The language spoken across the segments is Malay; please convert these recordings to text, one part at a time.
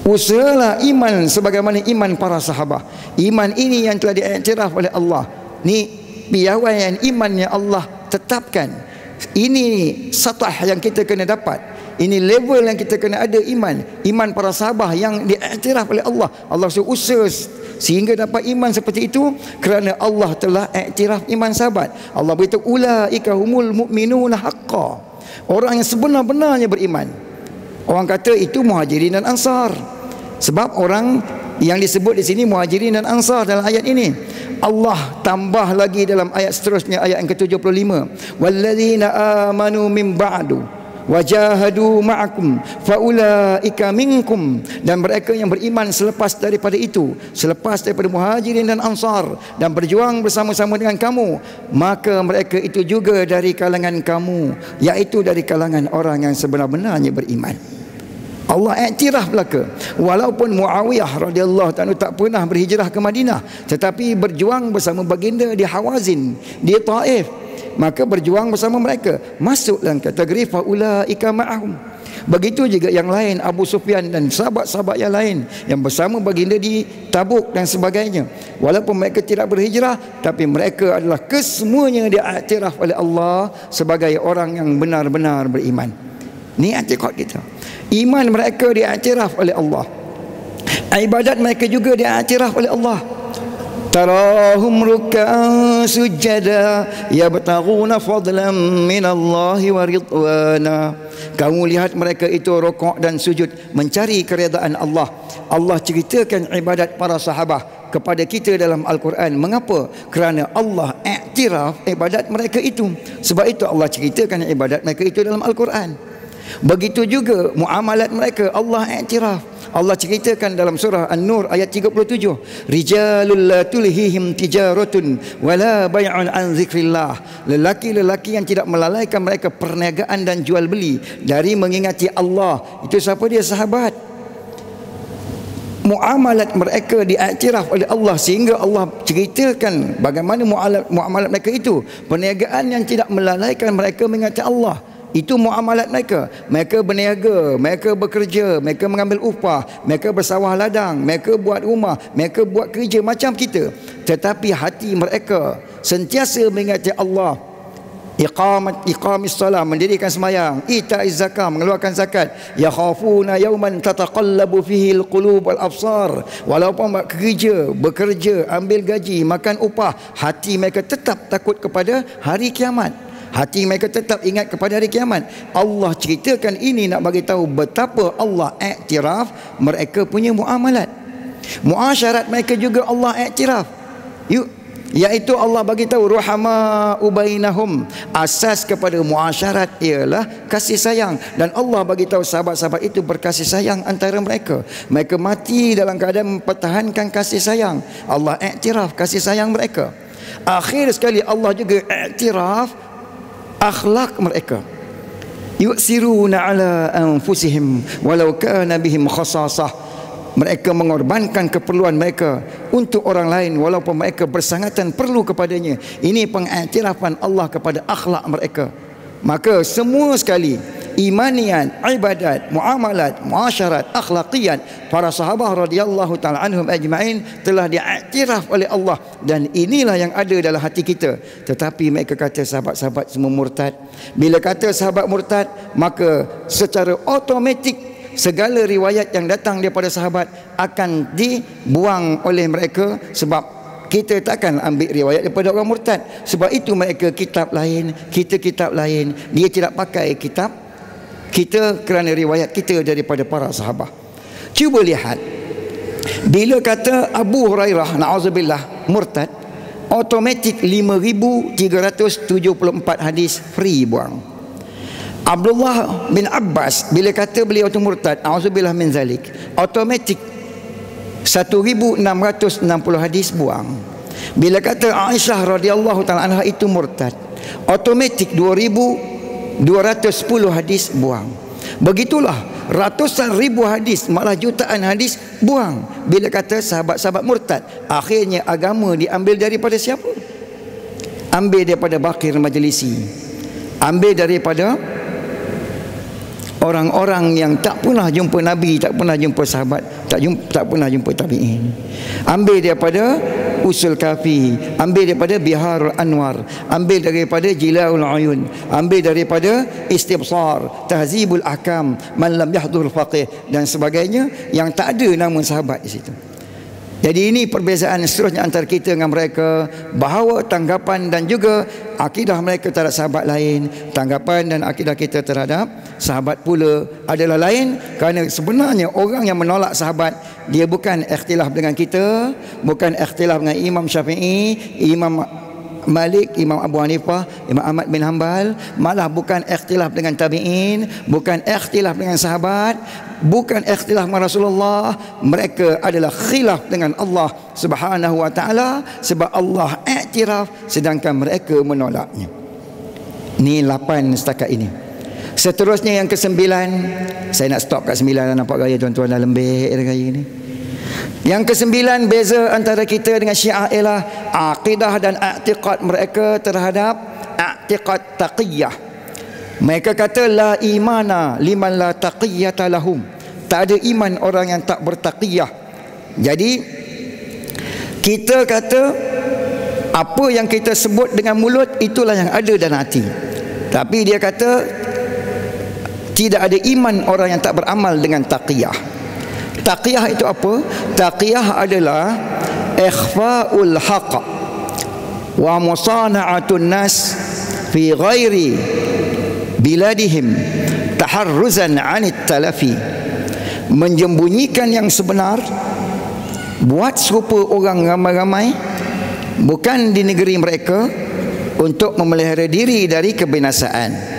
Usahalah iman sebagaimana iman para sahabat. Iman ini yang telah diiktiraf oleh Allah. Ni piawaian iman yang Allah tetapkan. Ini satah yang kita kena dapat. Ini level yang kita kena ada iman. Iman para sahabat yang diiktiraf oleh Allah. Allah suruh usaha sehingga dapat iman seperti itu, kerana Allah telah iktiraf iman sahabat. Allah beritahu ulaika humul mu'minuna haqqan. Orang yang sebenar-benarnya beriman. Orang kata itu Muhajirin dan Ansar. Sebab orang yang disebut di sini Muhajirin dan Ansar dalam ayat ini, Allah tambah lagi dalam ayat seterusnya, ayat yang ke-75, walladzina amanu min ba'du wajahadu ma'akum faulaika minkum, dan mereka yang beriman selepas daripada itu, selepas daripada Muhajirin dan Ansar, dan berjuang bersama-sama dengan kamu, maka mereka itu juga dari kalangan kamu, iaitu dari kalangan orang yang sebenar-benarnya beriman. Allah iktiraf belaka. Walaupun Muawiyah radhiyallahu ta'ala tak pernah berhijrah ke Madinah, tetapi berjuang bersama baginda di Hawazin, di Taif, maka berjuang bersama mereka, masuk dalam kategori faulaika ma'ahum. Begitu juga yang lain, Abu Sufyan dan sahabat-sahabat yang lain yang bersama baginda di Tabuk dan sebagainya. Walaupun mereka tidak berhijrah, tapi mereka adalah kesemuanya diiktiraf oleh Allah sebagai orang yang benar-benar beriman. Ni i'tiqad kita. Iman mereka diiktiraf oleh Allah. Ibadat mereka juga diiktiraf oleh Allah. Tarahum ruk'an sujada yabtaghuna fadlan minallahi wa ridwana. Kamu lihat mereka itu rukuk dan sujud mencari keredaan Allah. Allah ceritakan ibadat para sahabat kepada kita dalam Al-Quran. Mengapa? Kerana Allah iktiraf ibadat mereka itu. Sebab itu Allah ceritakan ibadat mereka itu dalam Al-Quran. Begitu juga muamalat mereka Allah iktiraf. Allah ceritakan dalam surah An-Nur ayat 37, rijalul la tulhihim tijaratun wala bai'un an zikrillah. Lelaki-lelaki yang tidak melalaikan mereka perniagaan dan jual beli dari mengingati Allah. Itu siapa dia? Sahabat. Muamalat mereka diiktiraf oleh Allah, sehingga Allah ceritakan bagaimana muamalat mereka itu, perniagaan yang tidak melalaikan mereka mengingati Allah. Itu muamalat mereka. Mereka berniaga, mereka bekerja, mereka mengambil upah, mereka bersawah ladang, mereka buat rumah, mereka buat kerja macam kita. Tetapi hati mereka sentiasa mengingati Allah. Iqamis salat, mendirikan sembahyang, ita'iz zakat, mengeluarkan zakat, yakhafuna yawman tataqallabu fihi alqulub wal absar. Walaupun kerja, bekerja, ambil gaji, makan upah, hati mereka tetap takut kepada hari kiamat. Hati mereka tetap ingat kepada hari kiamat. Allah ceritakan ini nak bagi tahu betapa Allah iktiraf mereka punya muamalat. Muasyarat mereka juga Allah iktiraf. Iaitu Allah bagi tahu ruhama ubainahum. Asas kepada muasyarat ialah kasih sayang, dan Allah bagi tahu sahabat-sahabat itu berkasih sayang antara mereka. Mereka mati dalam keadaan mempertahankan kasih sayang. Allah iktiraf kasih sayang mereka. Akhir sekali Allah juga iktiraf akhlak mereka. Yu'siruna ala anfusihim walau kana bihim khasasah. Mereka mengorbankan keperluan mereka untuk orang lain walaupun mereka bersangatan perlu kepadanya. Ini pengiktirafan Allah kepada akhlak mereka. Maka semua sekali imanian, ibadat, muamalat, muasyarat, akhlaqiyat para sahabat radhiyallahu taala anhum ajma'in telah diiktiraf oleh Allah, dan inilah yang ada dalam hati kita. Tetapi mereka kata sahabat-sahabat semua murtad. Bila kata sahabat murtad, maka secara automatik segala riwayat yang datang daripada sahabat akan dibuang oleh mereka, sebab kita takkan ambil riwayat daripada orang murtad. Sebab itu mereka kitab lain, kita kitab lain. Dia tidak pakai kitab kita kerana riwayat kita daripada para sahabat. Cuba lihat, bila kata Abu Hurairah na'udzubillah murtad, automatik 5,374 hadis free buang. Abdullah bin Abbas bila kata beliau itu murtad, na'udzubillah min zalik, automatik 1,660 hadis buang. Bila kata Aisyah radhiyallahu ta'ala anha itu murtad, automatik 2,210 hadis buang. Begitulah ratusan ribu hadis, malah jutaan hadis buang. Bila kata sahabat-sahabat murtad, akhirnya agama diambil daripada siapa? Ambil daripada Bakir Majlisi, ambil daripada orang-orang yang tak pernah jumpa Nabi, tak pernah jumpa sahabat, tak pernah jumpa tabi'in. Ambil daripada Usul Kafi, ambil daripada Biharul Anwar, ambil daripada Jilaul Uyun, ambil daripada Istibsar, Tahzibul Ahkam, Man lam yahdhur faqih dan sebagainya, yang tak ada nama sahabat di situ. Jadi ini perbezaan seterusnya antara kita dengan mereka, bahawa tanggapan dan juga akidah mereka terhadap sahabat lain, tanggapan dan akidah kita terhadap sahabat pula adalah lain. Kerana sebenarnya orang yang menolak sahabat, dia bukan ikhtilaf dengan kita, bukan ikhtilaf dengan Imam Syafi'i, Imam Malik, Imam Abu Hanifah, Imam Ahmad bin Hanbal, malah bukan ikhtilaf dengan tabi'in, bukan ikhtilaf dengan sahabat, bukan ikhtilaf dengan Rasulullah. Mereka adalah khilaf dengan Allah Subhanahu wa ta'ala, sebab Allah iktiraf sedangkan mereka menolaknya. Ni 8 setakat ini. Seterusnya yang ke-9, saya nak stop kat 9 dah, nampak gaya tuan-tuan dah lembik dah gaya ni. Yang ke-9 beza antara kita dengan Syiah ialah akidah dan i'tiqad mereka terhadap i'tiqad taqiyah. Mereka kata la imana liman la taqiyata lahum. Tak ada iman orang yang tak bertaqiyah. Jadi kita kata apa yang kita sebut dengan mulut itulah yang ada dalam hati. Tapi dia kata tidak ada iman orang yang tak beramal dengan taqiyah. Taqiyah itu apa? Taqiyah adalah ikhfa'ul haqq wa musana'atun nas fi ghairi biladihim taharruzan 'anit talafi. Menyembunyikan yang sebenar, buat serupa orang ramai-ramai bukan di negeri mereka untuk memelihara diri dari kebinasaan.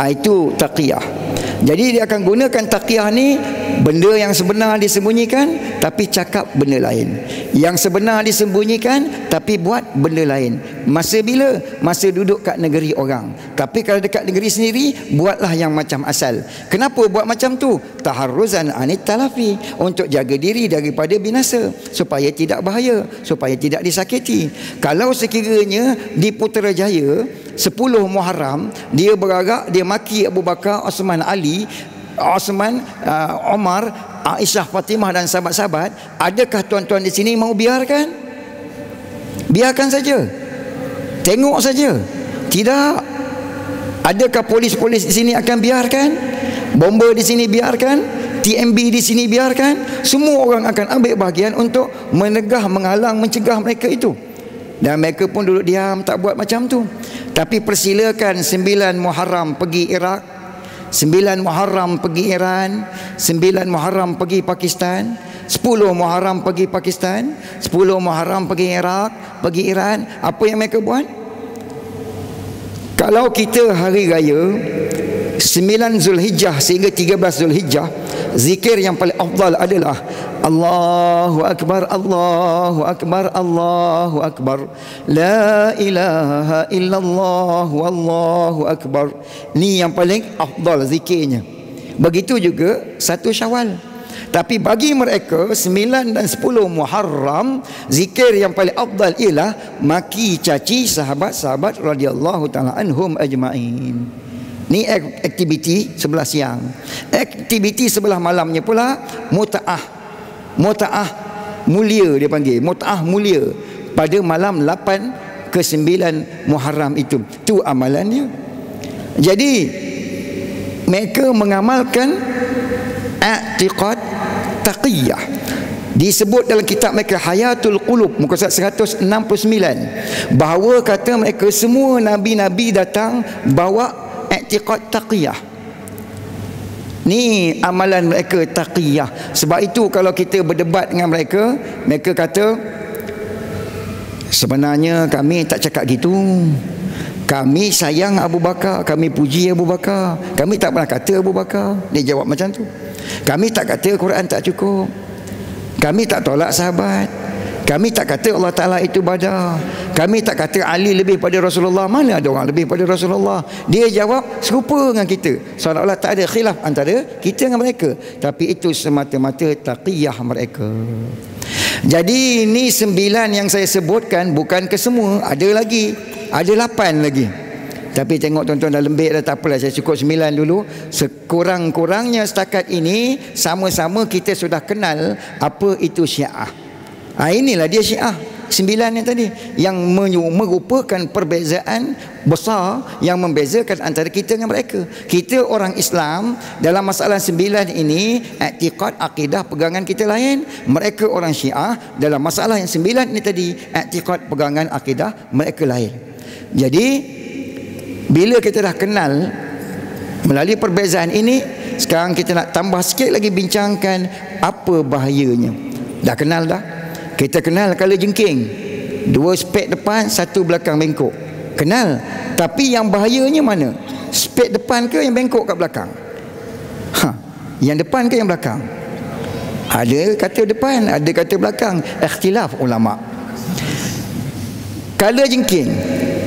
Itu taqiyah. Jadi dia akan gunakan taqiyah ni, benda yang sebenar disembunyikan tapi cakap benda lain, yang sebenar disembunyikan tapi buat benda lain. Masa bila? Masa duduk kat negeri orang. Tapi kalau dekat negeri sendiri, buatlah yang macam asal. Kenapa buat macam tu? Taharruzan anit talafi, untuk jaga diri daripada binasa, supaya tidak bahaya, supaya tidak disakiti. Kalau sekiranya di Putrajaya 10 Muharram dia beragak, dia maki Abu Bakar, Osman, Ali, Osman, Omar, Aisyah, Fatimah dan sahabat-sahabat, adakah tuan-tuan di sini mau biarkan? Biarkan saja, tengok saja. Tidak. Adakah polis-polis di sini akan biarkan? Bomber di sini biarkan? TMB di sini biarkan? Semua orang akan ambil bahagian untuk menegah, menghalang, mencegah mereka itu. Dan mereka pun duduk diam, tak buat macam tu. Tapi persilakan 9 Muharram pergi Iraq, 9 Muharram pergi Iran, 9 Muharram pergi Pakistan, 10 Muharram pergi Pakistan, 10 Muharram pergi Iraq, pergi Iran. Apa yang mereka buat? Kalau kita hari raya 9 Zulhijjah sehingga 13 Zulhijjah, zikir yang paling afdal adalah Allahu Akbar, Allahu Akbar, Allahu Akbar, La ilaha illallah, Wallahu Akbar. Ni yang paling afdal zikirnya. Begitu juga 1 Syawal. Tapi bagi mereka 9 dan 10 Muharram, zikir yang paling afdal ialah maki caci sahabat-sahabat radhiyallahu ta'ala anhum ajma'in. Ni aktiviti sebelah siang. Aktiviti sebelah malamnya pula muta'ah. Muta'ah mulia dia panggil. Muta'ah mulia pada malam 8 ke 9 Muharram itu. Tu amalannya. Jadi mereka mengamalkan i'tiqad taqiyah. Disebut dalam kitab mereka Hayatul Qulub muka surat 169, bahawa kata mereka semua nabi-nabi datang bawa i'tiqad taqiyah. Ni amalan mereka taqiyah. Sebab itu kalau kita berdebat dengan mereka, mereka kata sebenarnya kami tak cakap gitu. Kami sayang Abu Bakar, kami puji Abu Bakar, kami tak pernah kata Abu Bakar. Dia jawab macam tu. Kami tak kata Quran tak cukup, kami tak tolak sahabat, kami tak kata Allah Ta'ala itu badar, kami tak kata Ali lebih pada Rasulullah. Mana ada orang lebih pada Rasulullah? Dia jawab serupa dengan kita, seolah-olah tak ada khilaf antara kita dengan mereka. Tapi itu semata-mata taqiyah mereka. Jadi ini 9 yang saya sebutkan bukan kesemua, ada lagi, ada 8 lagi. Tapi tengok tuan-tuan dah lembik dah, tak apalah, saya cukup 9 dulu. Sekurang-kurangnya setakat ini sama-sama kita sudah kenal apa itu Syiah. Inilah dia Syiah 9 yang tadi, yang merupakan perbezaan besar yang membezakan antara kita dengan mereka. Kita orang Islam dalam masalah 9 ini, i'tiqad, akidah, pegangan kita lain. Mereka orang Syiah dalam masalah yang 9 ini tadi, i'tiqad, pegangan, akidah mereka lain. Jadi bila kita dah kenal melalui perbezaan ini, sekarang kita nak tambah sikit lagi bincangkan apa bahayanya. Dah kenal dah. Kita kenal kala jengking, 2 spek depan, 1 belakang bengkok. Kenal. Tapi yang bahayanya mana? Spek depan ke yang bengkok kat belakang? Yang depan ke yang belakang? Ada kata depan, ada kata belakang. Ikhtilaf ulama. Kala jengking,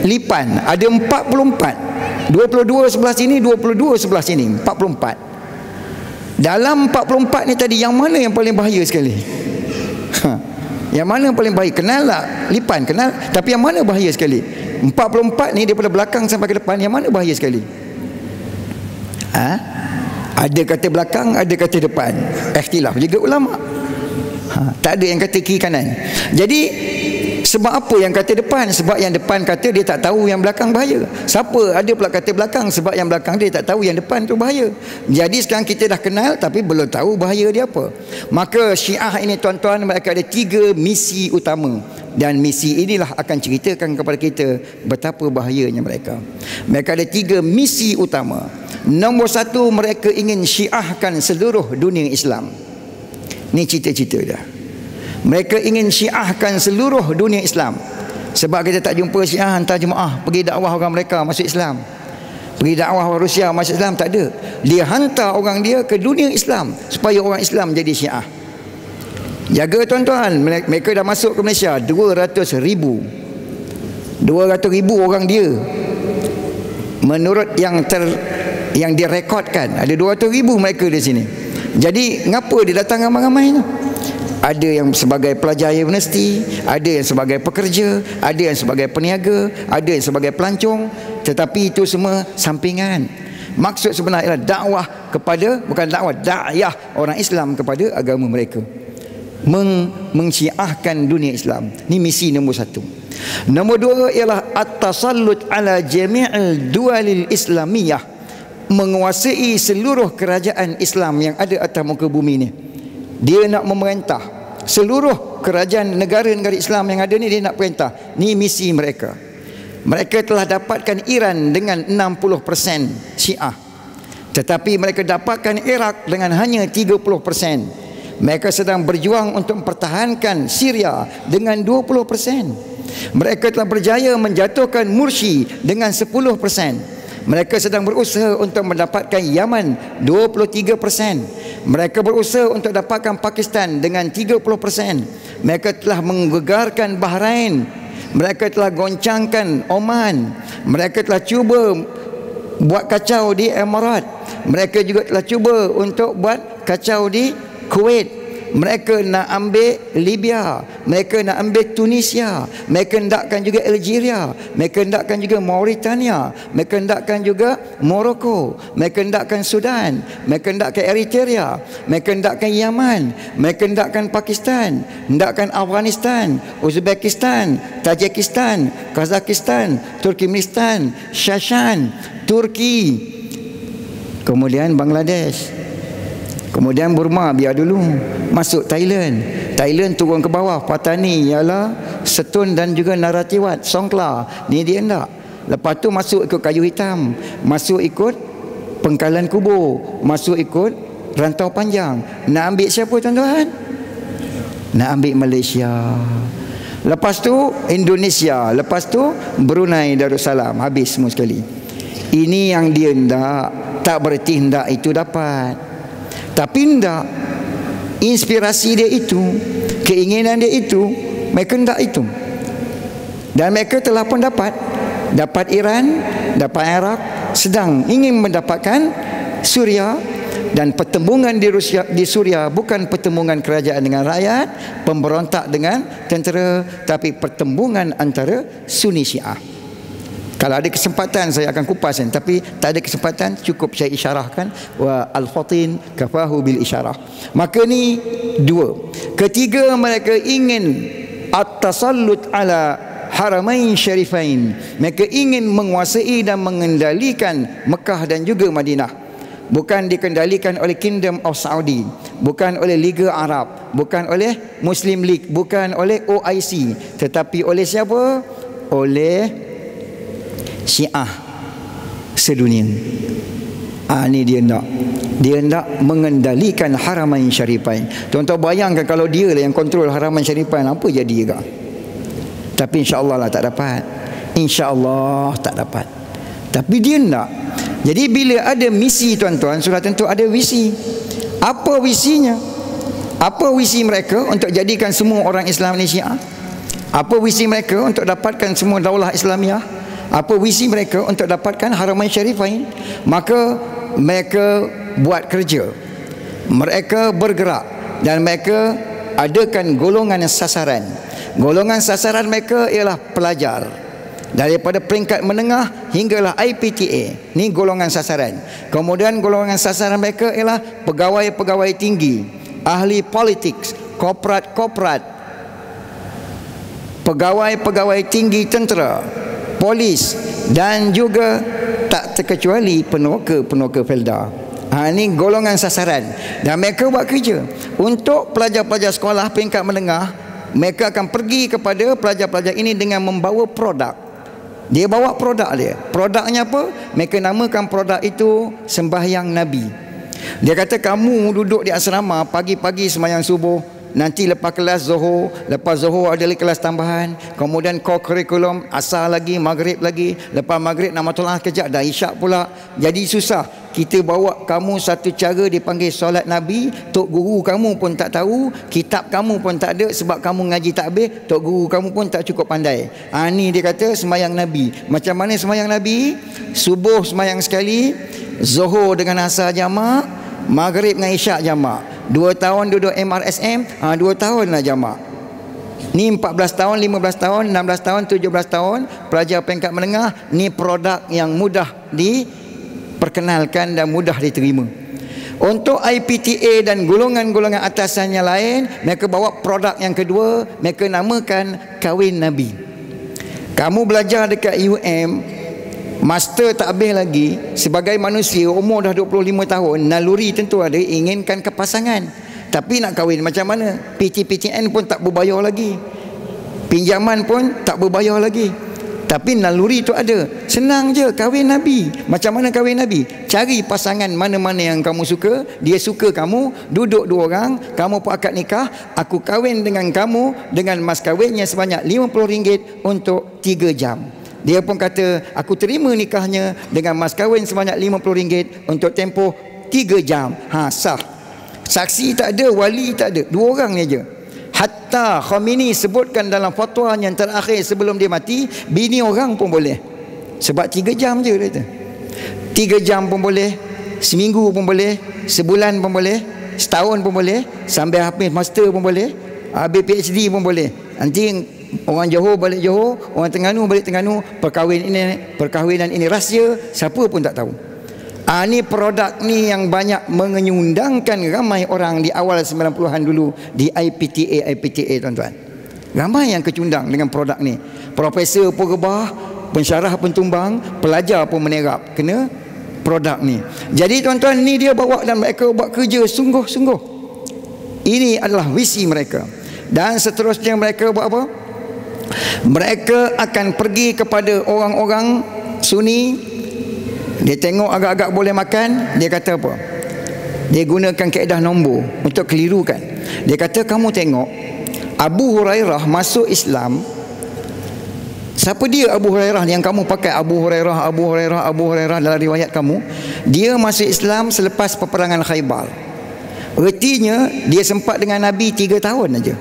lipan, ada 44. 22 sebelah sini, 22 sebelah sini, 44. Dalam 44 ni tadi, yang mana yang paling bahaya sekali? Yang mana yang paling baik? Kenal tak? Lipan kenal, tapi yang mana bahaya sekali? 44 ni daripada belakang sampai ke depan, yang mana bahaya sekali? Ada kata belakang, ada kata depan. Ikhtilaf juga ulama. Tak ada yang kata kiri kanan. Jadi sebab apa yang kata depan? Sebab yang depan kata dia tak tahu yang belakang bahaya. Siapa ada pula kata belakang? Sebab yang belakang dia tak tahu yang depan tu bahaya. Jadi sekarang kita dah kenal tapi belum tahu bahaya dia apa. Maka Syiah ini tuan-tuan, mereka ada 3 misi utama. Dan misi inilah akan ceritakan kepada kita betapa bahayanya mereka. Mereka ada 3 misi utama. Nombor 1, mereka ingin syiahkan seluruh dunia Islam. Ini cita-cita dia. Mereka ingin syiahkan seluruh dunia Islam. Sebab kita tak jumpa Syiah hantar jemaah pergi dakwah orang mereka masuk Islam, pergi dakwah orang Rusia masuk Islam, tak ada. Dia hantar orang dia ke dunia Islam supaya orang Islam jadi Syiah. Jaga tuan-tuan, mereka dah masuk ke Malaysia 200,000 orang dia. Menurut yang direkodkan, ada 200,000 mereka di sini. Jadi ngapa dia datang ramai-ramai tu? Ada yang sebagai pelajar universiti, ada yang sebagai pekerja, ada yang sebagai peniaga, ada yang sebagai pelancong. Tetapi itu semua sampingan. Maksud sebenarnya ialah dakwah kepada, bukan dakwah, da'iyah orang Islam kepada agama mereka. Mengsyiahkan dunia Islam. Ini misi nombor 1. Nombor 2 ialah at-tasallut ala jami'il dualil islamiyah, menguasai seluruh kerajaan Islam yang ada atas muka bumi ni. Dia nak memerintah seluruh kerajaan negara-negara Islam yang ada ni, dia nak perintah. Ni misi mereka. Mereka telah dapatkan Iran dengan 60% Syiah, tetapi mereka dapatkan Iraq dengan hanya 30%. Mereka sedang berjuang untuk mempertahankan Syria dengan 20%. Mereka telah berjaya menjatuhkan Mursi dengan 10%. Mereka sedang berusaha untuk mendapatkan Yaman 23%. Mereka berusaha untuk dapatkan Pakistan dengan 30%. Mereka telah menggegarkan Bahrain. Mereka telah goncangkan Oman. Mereka telah cuba buat kacau di Emirat. Mereka juga telah cuba untuk buat kacau di Kuwait. Mereka nak ambil Libya, mereka nak ambil Tunisia, mereka hendakkan juga Algeria, mereka hendakkan juga Mauritania, mereka hendakkan juga Morocco, mereka hendakkan Sudan, mereka hendakkan Eritrea, mereka hendakkan Yaman, mereka hendakkan Pakistan, hendakkan Afghanistan, Uzbekistan, Tajikistan, Kazakhstan, Turkmenistan, Shashan, Turki, kemudian Bangladesh, kemudian Burma, biar dulu. Masuk Thailand. Thailand turun ke bawah. Patani ialah Setun dan juga Narathiwat, Songkhla. Ni dia hendak. Lepas tu masuk ikut Kayu Hitam, masuk ikut Pengkalan Kubur, masuk ikut Rantau Panjang. Nak ambil siapa tuan-tuan? Nak ambil Malaysia. Lepas tu Indonesia. Lepas tu Brunei Darussalam. Habis semua sekali. Ini yang dia hendak. Tak berarti hendak itu dapat. Tapi hendak, inspirasi dia itu, keinginan dia itu, mereka hendak itu. Dan mereka telah pun dapat Iran, dapat Iraq, sedang ingin mendapatkan Suria. Dan pertembungan di Suria bukan pertembungan kerajaan dengan rakyat, pemberontak dengan tentera, tapi pertembungan antara Sunni Syiah. Kalau ada kesempatan saya akan kupas kan, tapi tak ada kesempatan, cukup saya isyarahkan. Wa al-fatin kafahu bil isyarah. Maka ni dua. Ketiga, mereka ingin at-tasallut ala haramain syarifain. Mereka ingin menguasai dan mengendalikan Mekah dan juga Madinah. Bukan dikendalikan oleh Kingdom of Saudi, bukan oleh Liga Arab, bukan oleh Muslim League, bukan oleh OIC, tetapi oleh siapa? Oleh Syiah sedunia. Ni dia nak mengendalikan haramain syarifain. Tuan-tuan bayangkan kalau dia lah yang kontrol haramain syarifain, apa jadi ke? Tapi insya-Allah lah tak dapat. Insya-Allah tak dapat. Tapi dia nak. Jadi bila ada misi tuan-tuan, sudah tentu ada visi. Apa visinya? Apa visi mereka untuk jadikan semua orang Islam ni Syiah? Apa visi mereka untuk dapatkan semua daulah Islamiah? Apa visi mereka untuk dapatkan haramain syarifain? Maka mereka buat kerja, mereka bergerak, dan mereka adakan golongan sasaran. Golongan sasaran mereka ialah pelajar daripada peringkat menengah hinggalah IPTA. Ni golongan sasaran. Kemudian golongan sasaran mereka ialah pegawai-pegawai tinggi, ahli politik, korporat, pegawai-pegawai tinggi tentera, polis, dan juga tak terkecuali peneroka Felda. Ini golongan sasaran. Dan mereka buat kerja untuk pelajar-pelajar sekolah peringkat menengah. Mereka akan pergi kepada pelajar-pelajar ini dengan membawa produk. Dia bawa produk dia. Produknya apa? Mereka namakan produk itu sembahyang Nabi. Dia kata, kamu duduk di asrama pagi-pagi sembahyang subuh, nanti lepas kelas Zuhur, lepas Zuhur ada lagi kelas tambahan, kemudian core curriculum, asar lagi, maghrib lagi, lepas maghrib namatullah kejap, dah isyak pula. Jadi susah. Kita bawa kamu satu cara dipanggil solat Nabi. Tok guru kamu pun tak tahu, kitab kamu pun tak ada, sebab kamu ngaji tak habis, tok guru kamu pun tak cukup pandai. Ni dia kata sembahyang Nabi. Macam mana sembahyang Nabi? Subuh sembahyang sekali, Zuhur dengan asar jamak, maghrib dengan isyak jamak. 2 tahun duduk MRSM, 2 tahun lah jamak. Ni 14 tahun, 15 tahun, 16 tahun, 17 tahun, pelajar peringkat menengah. Ni produk yang mudah diperkenalkan dan mudah diterima. Untuk IPTA dan golongan-golongan atasannya lain, mereka bawa produk yang kedua, mereka namakan kahwin Nabi. Kamu belajar dekat UM, master tak habis lagi, sebagai manusia umur dah 25 tahun, naluri tentu ada, inginkan kepasangan. Tapi nak kahwin macam mana? PTPTN pun tak berbayar lagi, pinjaman pun tak berbayar lagi, tapi naluri tu ada. Senang je, kahwin Nabi. Macam mana kahwin Nabi? Cari pasangan mana-mana yang kamu suka, dia suka kamu, duduk 2 orang, kamu pun akad nikah, aku kahwin dengan kamu dengan mas kahwinnya sebanyak RM50 untuk 3 jam. Dia pun kata, aku terima nikahnya dengan mas kahwin sebanyak RM50 untuk tempoh 3 jam. Sah. Saksi tak ada, wali tak ada, 2 orang ni je. Hatta Khomeini sebutkan dalam fatwa yang terakhir sebelum dia mati, bini orang pun boleh. Sebab 3 jam je dia kata. 3 jam pun boleh, seminggu pun boleh, sebulan pun boleh, setahun pun boleh, sampai habis master pun boleh, habis PhD pun boleh. Nanti orang Johor balik Johor, orang Terengganu balik Terengganu. Perkahwinan ini rahsia, siapa pun tak tahu. Ni produk ni yang banyak menyundangkan ramai orang di awal 90-an dulu di IPTA tuan-tuan. Ramai yang kecundang dengan produk ni. Profesor pun rebah, pensyarah pun tumbang, pelajar pun menerap kena produk ni. Jadi tuan-tuan, ni dia bawa dan mereka buat kerja sungguh-sungguh. Ini adalah visi mereka. Dan seterusnya mereka buat apa? Mereka akan pergi kepada orang-orang Sunni. Dia tengok agak-agak boleh makan, dia kata apa? Dia gunakan kaedah nombor untuk kelirukan. Dia kata, kamu tengok Abu Hurairah masuk Islam. Siapa dia Abu Hurairah yang kamu pakai Abu Hurairah dalam riwayat kamu? Dia masuk Islam selepas peperangan Khaybar. Artinya dia sempat dengan Nabi 3 tahun aja.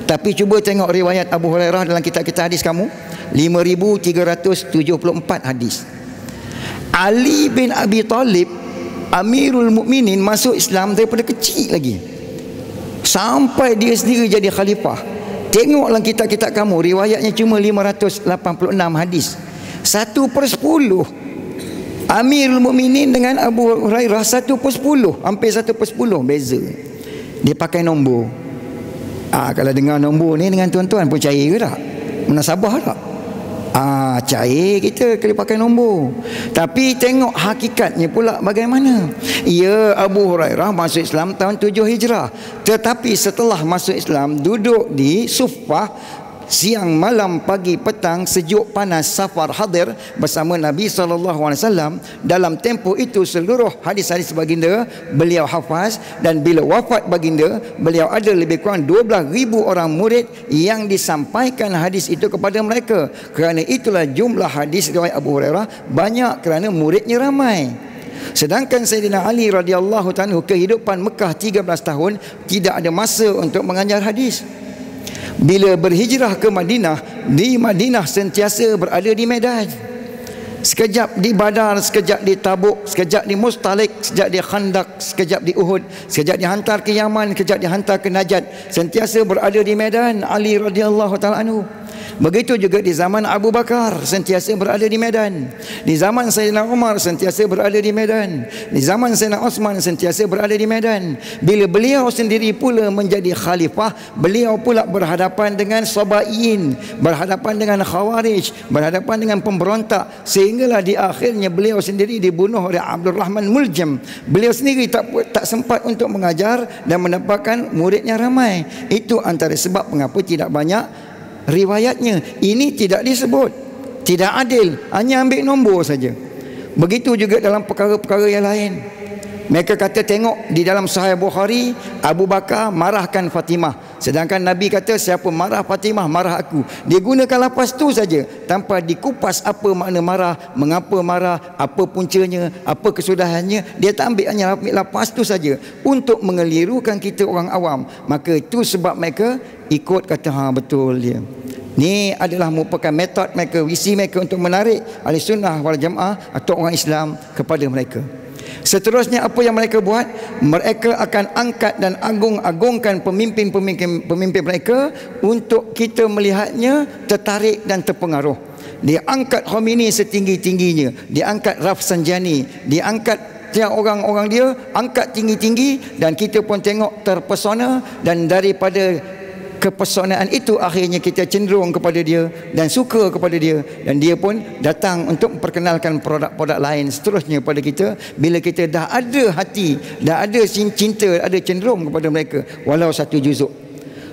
Tapi cuba tengok riwayat Abu Hurairah dalam kitab-kitab hadis kamu, 5,374 hadis. Ali bin Abi Talib, Amirul Mukminin, masuk Islam daripada kecil lagi sampai dia sendiri jadi khalifah. Tengoklah kitab-kitab kamu, riwayatnya cuma 586 hadis. 1/10. Amirul Mukminin dengan Abu Hurairah 1/10, hampir 1/10 beza. Dia pakai nombor. Kalau dengar nombor ni dengan tuan-tuan pun cair ke tak? Munasabah tak? Cair kita kalau pakai nombor. Tapi tengok hakikatnya pula bagaimana. Ya, Abu Hurairah masuk Islam tahun 7 Hijrah. Tetapi setelah masuk Islam, duduk di Suffah, siang, malam, pagi, petang, sejuk, panas, safar, hadir bersama Nabi SAW. Dalam tempoh itu seluruh hadis-hadis baginda beliau hafaz, dan bila wafat baginda, beliau ada lebih kurang 12,000 orang murid yang disampaikan hadis itu kepada mereka. Kerana itulah jumlah hadis riwayat Abu Hurairah banyak, kerana muridnya ramai. Sedangkan Sayyidina Ali radhiyallahu anhu kehidupan Mekah 13 tahun, tidak ada masa untuk mengajar hadis. Bila berhijrah ke Madinah, di Madinah sentiasa berada di medan. Sekejap di Badar, sekejap di Tabuk, sekejap di Mustalik, sekejap di Khandaq, sekejap di Uhud, sekejap dihantar ke Yaman, sekejap dihantar ke Najd. Sentiasa berada di medan Ali radhiyallahu ta'ala anhu. Begitu juga di zaman Abu Bakar, sentiasa berada di medan. Di zaman Sayyidina Umar, sentiasa berada di medan. Di zaman Sayyidina Osman, sentiasa berada di medan. Bila beliau sendiri pula menjadi khalifah, beliau pula berhadapan dengan Sabaiyin, berhadapan dengan Khawarij, berhadapan dengan pemberontak, sehinggalah di akhirnya beliau sendiri dibunuh oleh Abdul Rahman Muljam. Beliau sendiri tak sempat untuk mengajar dan mendapatkan muridnya ramai. Itu antara sebab mengapa tidak banyak riwayatnya. Ini tidak disebut, tidak adil, hanya ambil nombor saja. Begitu juga dalam perkara-perkara yang lain. Mereka kata, tengok di dalam Sahih Bukhari, Abu Bakar marahkan Fatimah, sedangkan Nabi kata, siapa marah Fatimah, marah aku. Dia gunakan lafaz tu saja tanpa dikupas apa makna marah, mengapa marah, apa puncanya, apa kesudahannya. Dia tak ambil, hanya ambil lafaz tu saja untuk mengelirukan kita orang awam. Maka itu sebab mereka ikut kata betul dia. Ni adalah merupakan metod mereka, visi mereka untuk menarik ahli sunnah wal jamaah atau orang Islam kepada mereka. Seterusnya apa yang mereka buat? Mereka akan angkat dan agung-agungkan pemimpin mereka untuk kita melihatnya tertarik dan terpengaruh. Dia angkat Khomeini setinggi-tingginya, dia angkat Rafsanjani, dia angkat tiap orang-orang dia, angkat tinggi-tinggi, dan kita pun tengok terpesona, dan daripada kepesonaan itu akhirnya kita cenderung kepada dia dan suka kepada dia, dan dia pun datang untuk memperkenalkan produk-produk lain seterusnya pada kita. Bila kita dah ada hati, dah ada cinta, ada cenderung kepada mereka walau satu juzuk.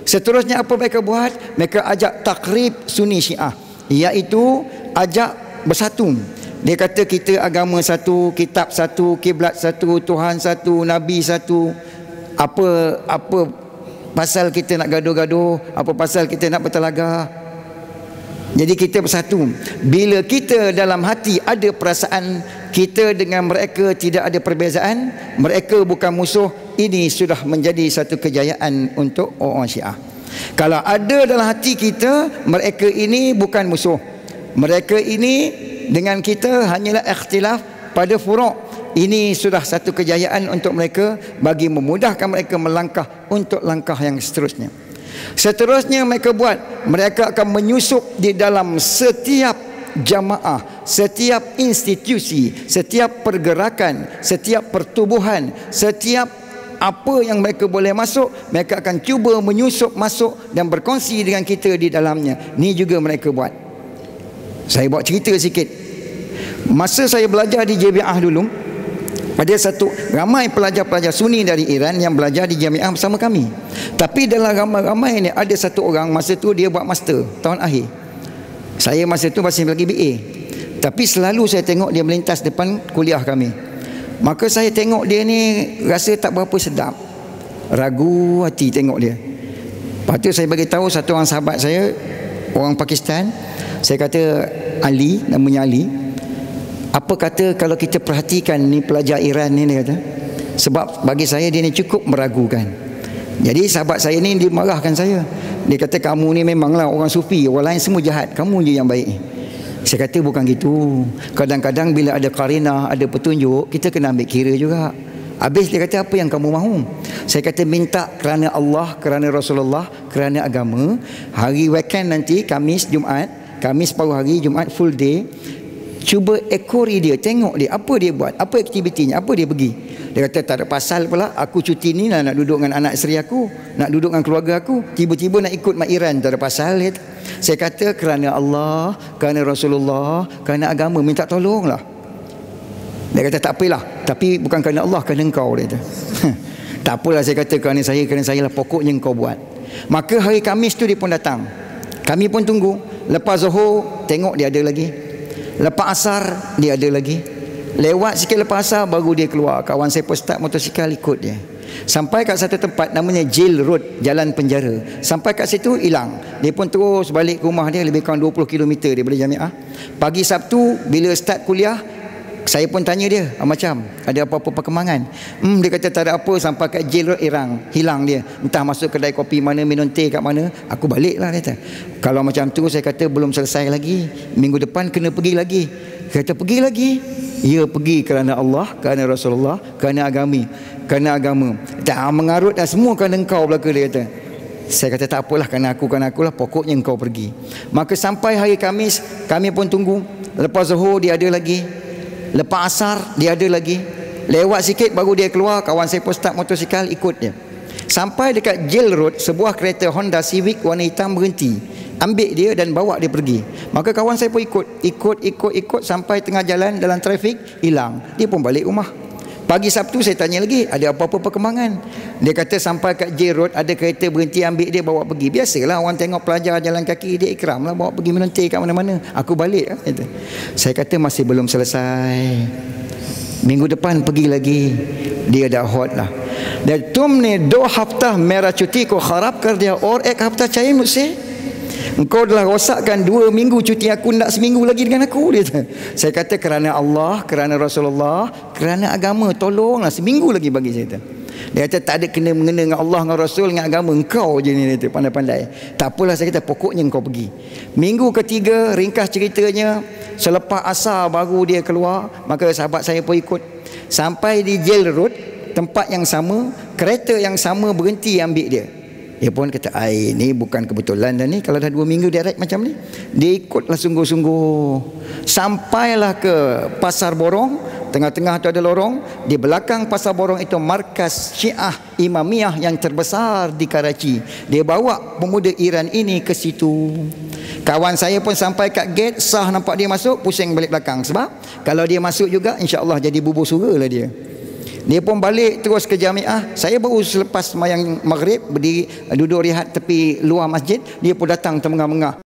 Seterusnya apa mereka buat? Mereka ajak takrib Sunni Syiah, iaitu ajak bersatu. Dia kata kita agama satu, kitab satu, kiblat satu, Tuhan satu, Nabi satu. Apa pasal kita nak gaduh-gaduh? Apa pasal kita nak bertelagah? Jadi kita bersatu. Bila kita dalam hati ada perasaan kita dengan mereka tidak ada perbezaan, mereka bukan musuh, ini sudah menjadi satu kejayaan untuk orang Syiah. Kalau ada dalam hati kita mereka ini bukan musuh, mereka ini dengan kita hanyalah ikhtilaf pada furu', ini sudah satu kejayaan untuk mereka, bagi memudahkan mereka melangkah untuk langkah yang seterusnya. Seterusnya mereka buat, mereka akan menyusup di dalam setiap jamaah, setiap institusi, setiap pergerakan, setiap pertubuhan, setiap apa yang mereka boleh masuk, mereka akan cuba menyusup masuk dan berkongsi dengan kita di dalamnya. Ini juga mereka buat. Saya buat cerita sikit. Masa saya belajar di Jamiah dulu, ada ramai pelajar-pelajar Sunni dari Iran yang belajar di Jamiah bersama kami. Tapi dalam ramai-ramai ini ada satu orang, masa tu dia buat master tahun akhir. Saya masa tu masih lagi BA. Tapi selalu saya tengok dia melintas depan kuliah kami. Maka saya tengok dia ni rasa tak berapa sedap, ragu hati tengok dia. Lepas tu saya bagi tahu satu orang sahabat saya, orang Pakistan. Saya kata, Ali, namanya Ali, apa kata kalau kita perhatikan ni pelajar Iran ni, dia kata, sebab bagi saya dia ni cukup meragukan. Jadi sahabat saya ni dia marahkan saya. Dia kata, kamu ni memanglah orang sufi, orang lain semua jahat, kamu je yang baik. Saya kata bukan gitu. Kadang-kadang bila ada qarinah, ada petunjuk, kita kena ambil kira juga. Habis dia kata, apa yang kamu mahu? Saya kata, minta kerana Allah, kerana Rasulullah, kerana agama. Hari weekend nanti, Khamis, Jumaat, Khamis paruh hari, Jumaat full day, Cuba ekori dia, tengok dia, apa dia buat, apa aktivitinya, apa dia pergi. Dia kata tak ada pasal pula, aku cuti ni lah nak duduk dengan anak isteri aku, nak duduk dengan keluarga aku, tiba-tiba nak ikut mak Iran, tak ada pasal. Saya kata kerana Allah, kerana Rasulullah, kerana agama, minta tolong lah. Dia kata tak apalah, tapi bukan kerana Allah, kerana engkau, dia kata. Tak apalah, saya kata kerana saya lah, pokoknya engkau buat. Maka hari Khamis tu dia pun datang, kami pun tunggu. Lepas Zuhur tengok dia ada lagi, lepas Asar dia ada lagi, lewat sikit lepas Asar baru dia keluar. Kawan saya pun start motosikal ikut dia sampai kat satu tempat namanya Jail Road, jalan penjara. Sampai kat situ hilang. Dia pun terus balik ke rumah dia, lebih kurang 20 km dia balik Jamiah. Pagi Sabtu bila start kuliah, saya pun tanya dia, macam ada apa-apa perkembangan? Dia kata tak ada apa, sampai kat Jail Road hilang dia. Entah masuk kedai kopi mana, minum teh kat mana. Aku balik lah, dia kata. Kalau macam tu, saya kata belum selesai lagi, minggu depan kena pergi lagi. Dia kata pergi lagi? Ya, pergi kerana Allah, kerana Rasulullah, kerana agama. Tak mengarut dah, semua kerana engkau belaka, dia kata. Saya kata tak apalah, kerana akulah, pokoknya engkau pergi. Maka sampai hari Khamis kami pun tunggu. Lepas Zuhur dia ada lagi, lepas Asar dia ada lagi, lewat sikit baru dia keluar. Kawan saya pun start motosikal ikut dia. Sampai dekat Jail Road, sebuah kereta Honda Civic warna hitam berhenti, ambil dia dan bawa dia pergi. Maka kawan saya pun ikut sampai tengah jalan dalam trafik, hilang. Dia pun balik rumah. Pagi Sabtu saya tanya lagi, ada apa-apa perkembangan? Dia kata sampai kat Jail Road ada kereta berhenti, ambil dia bawa pergi. Biasalah orang tengok pelajar jalan kaki, dia ikram lah, bawa pergi minum teh kat mana-mana. Aku balik lah, kata. Saya kata masih belum selesai, minggu depan pergi lagi. Dia dah hot lah. Dan tumne 2 hafta merah cuti ko kharab kar dia, or 1 hafta चाहिए मुझसे. Engkau dah rosakkan 2 minggu cuti aku, nak seminggu lagi dengan aku, dia kata. Saya kata kerana Allah, kerana Rasulullah, kerana agama, tolonglah seminggu lagi bagi saya, kata. Dia kata tak ada mengena dengan Allah, dengan Rasul, dengan agama, engkau je ni, dia kata, pandai-pandai. Tak apalah, saya kata pokoknya engkau pergi. Minggu ketiga, ringkas ceritanya, selepas Asar baru dia keluar. Maka sahabat saya pun ikut sampai di Jail Road, tempat yang sama, kereta yang sama berhenti ambil dia. Dia pun kata, ini bukan kebetulan dah ni, kalau dah 2 minggu direct macam ni. Dia ikutlah sungguh-sungguh. Sampailah ke Pasar Borong. Tengah-tengah tu ada lorong. Di belakang Pasar Borong itu markas Syiah Imamiyah yang terbesar di Karachi. Dia bawa pemuda Iran ini ke situ. Kawan saya pun sampai kat gate, sah nampak dia masuk, pusing balik belakang. Sebab kalau dia masuk juga, insya-Allah jadi bubur sura lah dia. Dia pun balik terus ke Jamiah. Saya baru selepas sembahyang maghrib berdiri, duduk rehat tepi luar masjid. Dia pun datang termengah-mengah.